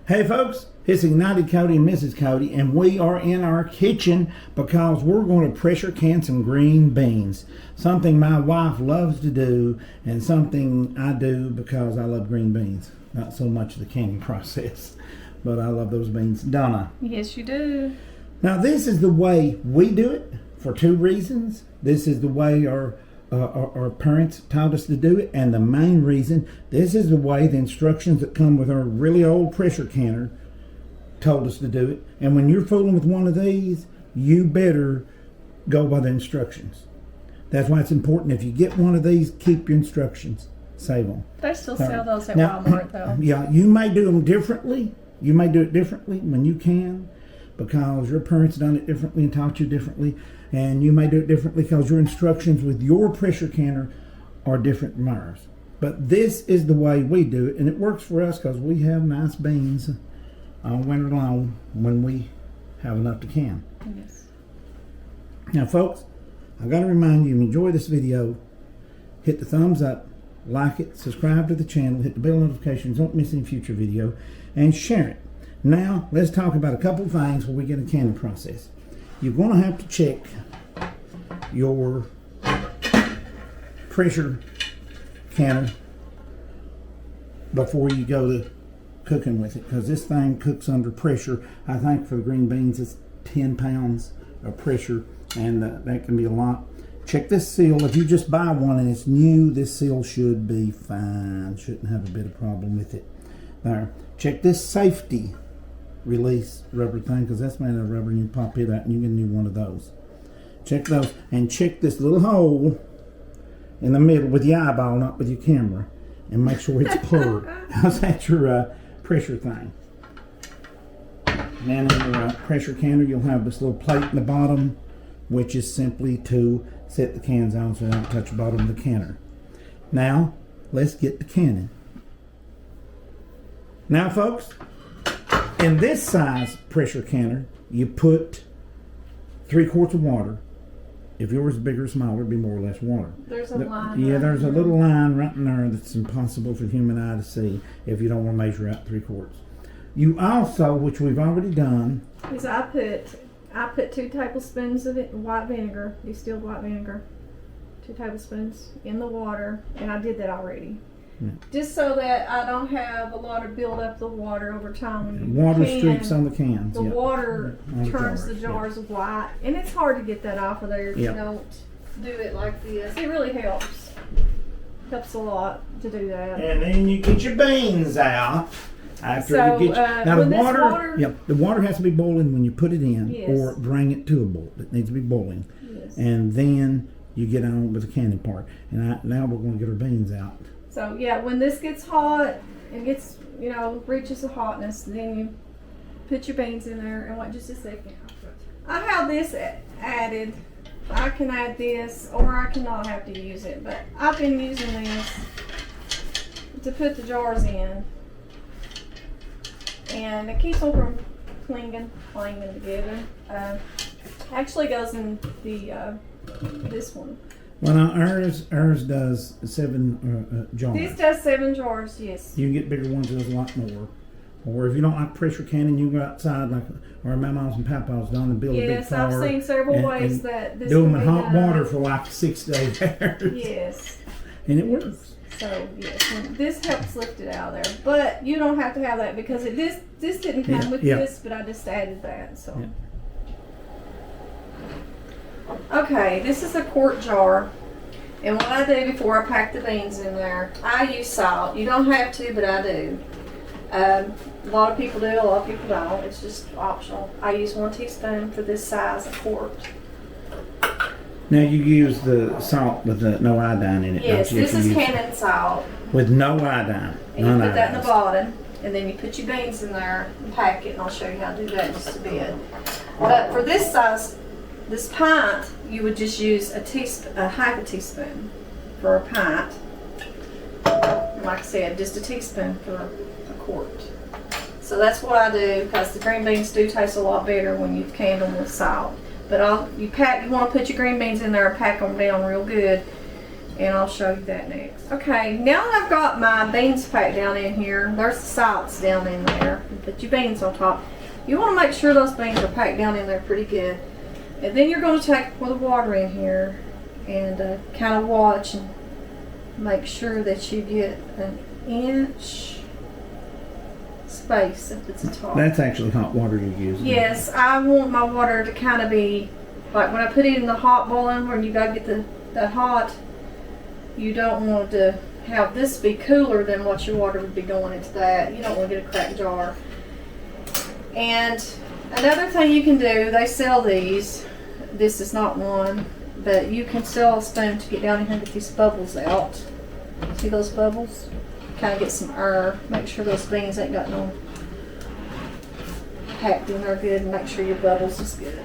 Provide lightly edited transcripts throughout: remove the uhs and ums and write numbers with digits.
Hey folks, it's Ignited Coyote and Mrs Coyote, and we are in our kitchen because we're going to pressure can some green beans. Something my wife loves to do, and something I do because I love green beans. Not so much the canning process, but I love those beans, don't I? Yes, you do. Now this is the way we do it for two reasons. This is the way our parents taught us to do it, and the main reason, this is the way the instructions that come with our really old pressure canner told us to do it. And when you're fooling with one of these, you better go by the instructions. That's why it's important, if you get one of these, keep your instructions, save them. They still sell those at Now, Walmart though. Yeah, you may do them differently. You may do it differently when you can, because your parents done it differently and taught you differently. And you may do it differently because your instructions with your pressure canner are different from ours. But this is the way we do it, and it works for us because we have nice beans all winter long when we have enough to can. Yes. Now folks, I've got to remind you, if you enjoy this video, hit the thumbs up, like it, subscribe to the channel, hit the bell notifications, don't miss any future video, and share it. Now, let's talk about a couple things where we get a canning process. You're going to have to check your pressure canner before you go to cooking with it, because this thing cooks under pressure. I think for the green beans it's 10 pounds of pressure, and that can be a lot. Check this seal. If you just buy one and it's new, this seal should be fine. Shouldn't have a bit of problem with it. There. Check this safety release rubber thing, because that's made of rubber and you pop it out and you get a new one of those. Check those, and check this little hole in the middle with your eyeball, not with your camera, and make sure it's plugged. Because that's your pressure thing. And then in your pressure canner, you'll have this little plate in the bottom, which is simply to set the cans on so they don't touch the bottom of the canner. Now let's get the canning. Now folks, in this size pressure canner, you put 3 quarts of water. If yours is bigger or smaller, it'd be more or less water. There's a line. Yeah, there's a little line right in there that's impossible for human eye to see if you don't want to measure out 3 quarts. You also, which we've already done, is I put 2 tablespoons of white vinegar, distilled white vinegar, 2 tablespoons in the water, and I did that already. Yeah. Just so that I don't have a lot of build up the water over time. Water streaks on the cans. The water turns the jars of white, and it's hard to get that off of there if you don't do it like this. It really helps. Helps a lot to do that. And then you get your beans out. After you get now the water has to be boiling when you put it in, or bring it to a boil. It needs to be boiling, and then you get on with the canning part. And now we're going to get our beans out. So yeah, when this gets hot and gets, reaches a hotness, then you put your beans in there and wait just a second. I have this added. I can add this, or I cannot have to use it, but I've been using this to put the jars in, and it keeps them from clanging together. Actually goes in the this one. Well, now ours does 7 jars. This does 7 jars, yes. You can get bigger ones, there's a lot more. Or if you don't like pressure canning, you go outside like our mamas and papas done and build a big fire. Yes, I've seen several ways that this do them can in be hot water for like 6 days. Yes. And it works. So yes, this helps lift it out of there. But you don't have to have that because this didn't come with this, but I just added that. So. Yeah. Okay, this is a quart jar, and what I do before I pack the beans in there, I use salt. You don't have to, but I do. A lot of people do, a lot of people don't. It's just optional. I use 1 teaspoon for this size of quart. Now you use the salt with no iodine in it. Yes, this is canning salt. With no iodine. And you put that in the bottom, and then you put your beans in there and pack it, and I'll show you how to do that in just a bit. But for this size, this pint, you would just use a half a teaspoon for a pint. Like I said, just a teaspoon for a quart. So that's what I do, because the green beans do taste a lot better when you've canned them with salt. But you want to put your green beans in there and pack them down real good. And I'll show you that next. Okay, now that I've got my beans packed down in here, there's the salts down in there. You put your beans on top. You want to make sure those beans are packed down in there pretty good. And then you're going to take the water in here and kind of watch and make sure that you get an inch space if it's a top. That's actually hot water you're using. Yes, I want my water to kind of be like when I put it in the hot boiling, when you gotta get the hot, you don't want to have this be cooler than what your water would be going into that. You don't want to get a cracked jar. And another thing you can do, they sell these. This is not one, but you can sell a spoon to get down in here and get these bubbles out. See those bubbles? Kind of get some air. Make sure those beans ain't got no packed in there good, and make sure your bubbles is good.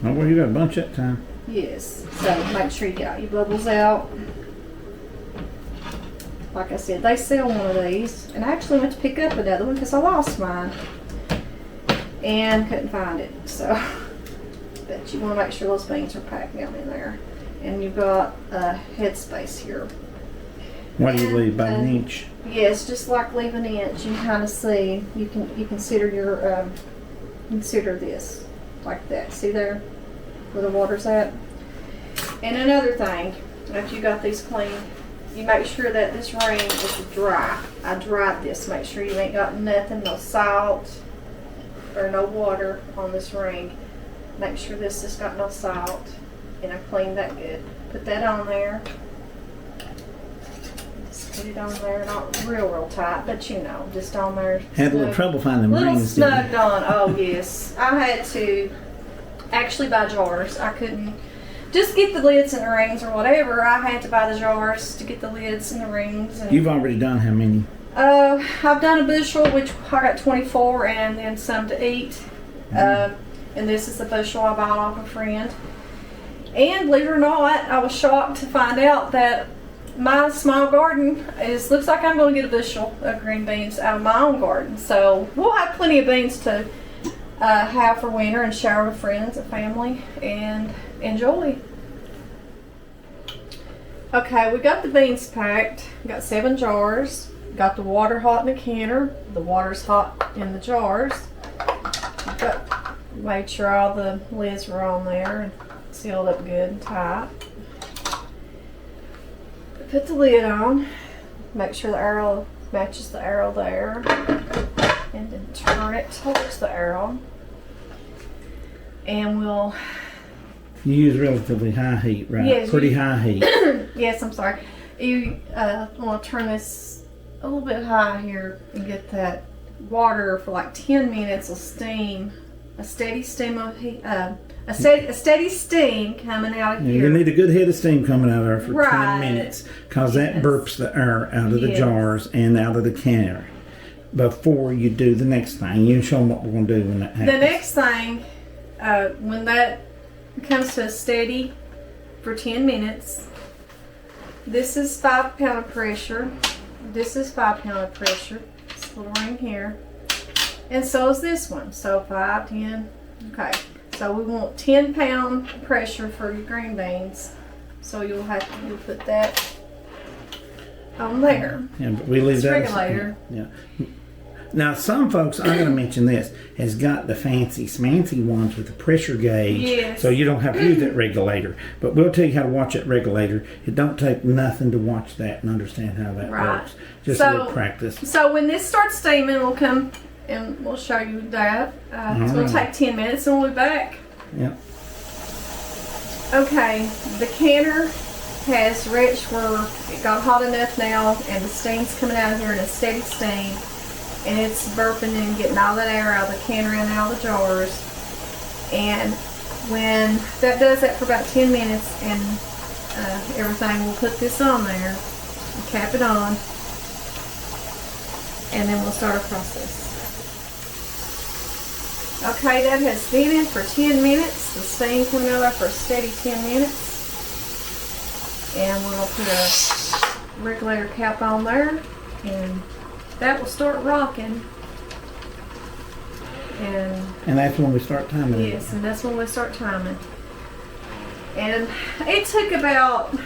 Oh, well, you got a bunch that time. Yes, so make sure you got your bubbles out. Like I said, they sell one of these, and I actually went to pick up another one because I lost mine and couldn't find it. So, but you want to make sure those beans are packed down in there, and you've got a headspace here. What do you leave, about an inch? Yes, just like leave an inch. You kind of see. You consider your consider this like that. See there, where the water's at. And another thing, after you got these clean, you make sure that this ring is dry. I dried this. Make sure you ain't got nothing, no salt or no water on this ring. Make sure this has got no salt, and I cleaned that good. Put that on there. Put it on there, not real tight, but you know, just on there. Had a little trouble finding little rings, didn't snugged on. Oh yes, I had to actually buy jars. I couldn't just get the lids and the rings or whatever. I had to buy the jars to get the lids and the rings. And, You've already done how many? I've done a bushel, which I got 24, and then some to eat. And this is the bushel I bought off a friend. And believe it or not, I was shocked to find out that my small garden looks like I'm going to get a bushel of green beans out of my own garden. So we'll have plenty of beans to have for winter and share with friends and family and enjoy. Okay, we got the beans packed. We got 7 jars. Got the water hot in the canner. The water's hot in the jars. Made sure all the lids were on there and sealed up good and tight. Put the lid on, make sure the arrow matches the arrow there, and then turn it towards the arrow. And we'll... You use relatively high heat, right? Yes, Pretty high heat. Yes, I'm sorry. You want to turn this a little bit high here and get that water for like 10 minutes of steam, a steady steam of heat, a steady steam coming out of here. You need a good head of steam coming out of there for Right. 10 minutes, because that burps the air out of the Yes. jars and out of the canner before you do the next thing. You show them what we're going to do when that happens. The next thing, when that comes to a steady for 10 minutes, this is 5 pound of pressure. This is 5 pound of pressure. This little ring here. And so is this one. So 5, 10. Okay. So we want 10 pound pressure for your green beans. So you'll put that on there. Yeah, but we leave It's that regulator. Yeah. Now, some folks, I'm going to mention this, has got the fancy smancy ones with the pressure gauge. Yes. So you don't have to use that regulator. But we'll tell you how to watch that regulator. It don't take nothing to watch that and understand how that Right. works. Just a little practice. So when this starts steaming, we'll come and we'll show you that. It's going to take 10 minutes and we'll be back. Yeah. Okay, the canner has reached where it got hot enough now and the steam's coming out of here in a steady steam. And it's burping and getting all that air out of the canner and out of the jars. And when that does that for about 10 minutes and everything, we'll put this on there and cap it on. And then we'll start our process. Okay, that has been in for 10 minutes. The steam coming out of there for a steady 10 minutes. And we'll put a regulator cap on there. And that will start rocking. And that's when we start timing it. Yes, and that's when we start timing. And it took about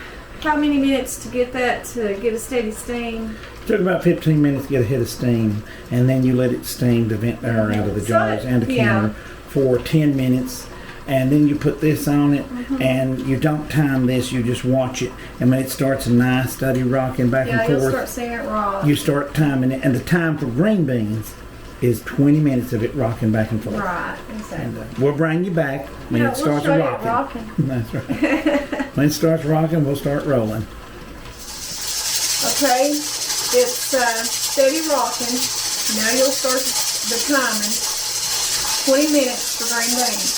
how many minutes to get that to get a steady steam? Took about 15 minutes to get a head of steam, and then you let it steam to vent the air out of the jars and the counter for 10 minutes. And then you put this on it, and you don't time this, you just watch it. And when it starts a nice steady rocking back and forth, you'll start seeing it rock. You start timing it. And the time for green beans is 20 minutes of it rocking back and forth. Right, exactly. And we'll bring you back when it starts rocking. That's right. When it starts rocking, we'll start rolling. Okay, it's steady rocking. Now you'll start the timing. 20 minutes for green beans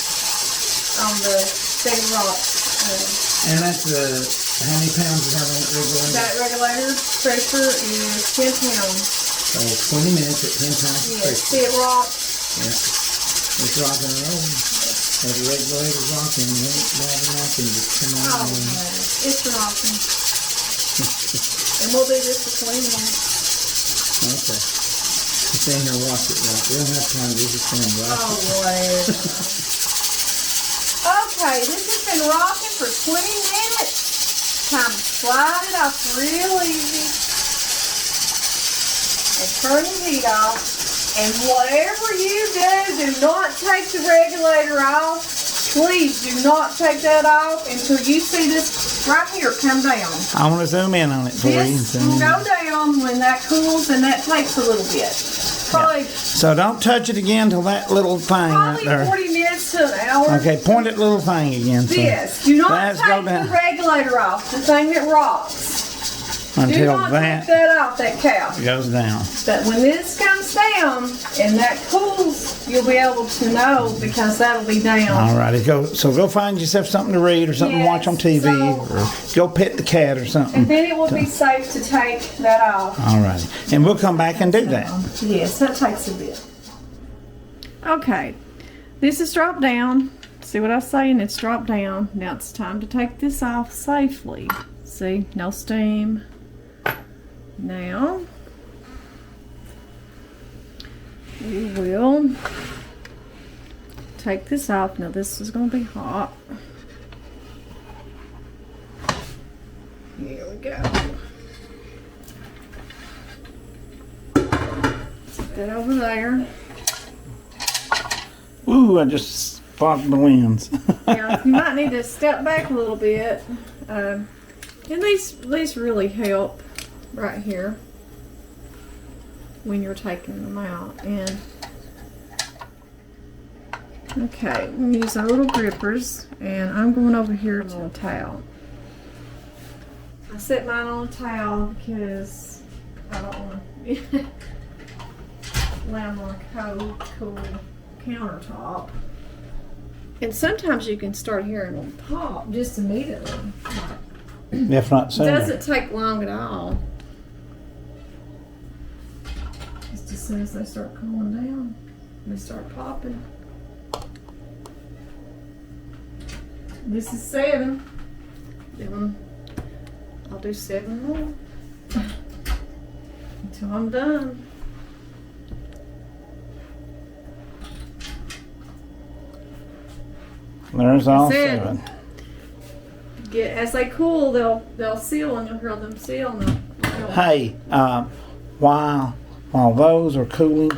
on the steady rock. And that's how many pounds you have on that regulator? That regulator pressure is 10 pounds. So 20 minutes at 10 pounds of pressure. See it rock? Yeah. It's rocking and rolling. That regulator's rocking. It ain't rocking. Just come on. Oh, man. It's rocking. And we'll do this for 20 minutes. Okay. Just stand here and watch it rock. We don't have time to just stand and watch it. Oh, boy. Okay, this has been rocking for 20 minutes. Time to slide it off real easy. And turn the heat off. And whatever you do not take the regulator off. Please do not take that off until you see this right here come down. I want to zoom in on it for you. This will go down when that cools, and that takes a little bit. Probably, so don't touch it again till that little thing right there. 40 minutes to an hour. Okay, point at little thing again. So Yes, do not take the regulator off, the thing that rocks. Until do not take that off, that cap. Goes down. But when this comes down and that cools, you'll be able to know because that'll be down. Alrighty, go find yourself something to read or something to watch on TV, or go pet the cat or something. And then it will be safe to take that off. Alrighty, and we'll come back and do that. Yes, that takes a bit. Okay, this is dropped down. See what I'm saying? It's dropped down. Now it's time to take this off safely. See, no steam. Now, we will take this off. Now this is going to be hot. Here we go. Set that over there. Ooh, I just sparked the winds. Yeah, you might need to step back a little bit. And these really help right here when you're taking them out. And okay, we use our little grippers, and I'm going over here to a towel. I set mine on a towel because I don't want to land on a cool countertop. And sometimes you can start hearing them pop just immediately. If not sooner. It doesn't take long at all. Just as soon as they start cooling down, they start popping. This is 7. Then I'll do 7 more until I'm done. There's all 7. As they cool, they'll seal, and you'll hear them seal. Hey, while those are cooling,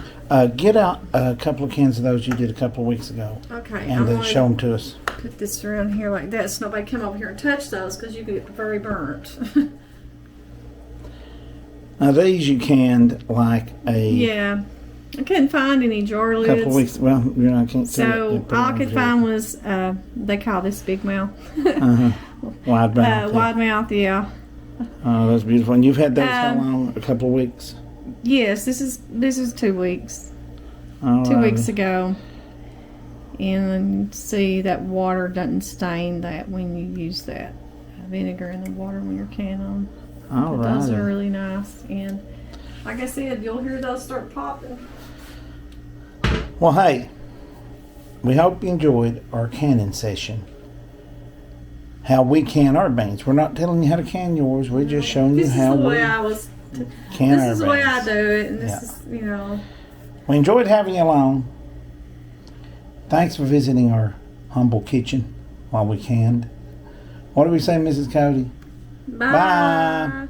get out a couple of cans of those you did a couple of weeks ago. Okay. And then show them to us. Put this around here like that so nobody come over here and touch those because you get very burnt. Now these you canned like a... Yeah. I couldn't find any jar lids. Couple of weeks, well, you know, I can't see So all I could find was, they call this big mouth. Wide mouth. Wide mouth, yeah. Oh, that's beautiful. And you've had those how long? A couple of weeks? Yes, this is 2 weeks. All 2 weeks ago. And see that water doesn't stain that when you use that vinegar in the water when you're canning them. All right. Those are really nice. And like I said, you'll hear those start popping. Well, hey, we hope you enjoyed our canning session. How we can our beans. We're not telling you how to can yours. We're just showing you how we can our beans. This is the way I do it, and this is, you know. We enjoyed having you along. Thanks for visiting our humble kitchen while we canned. What do we say, Mrs. Coyote? Bye. Bye.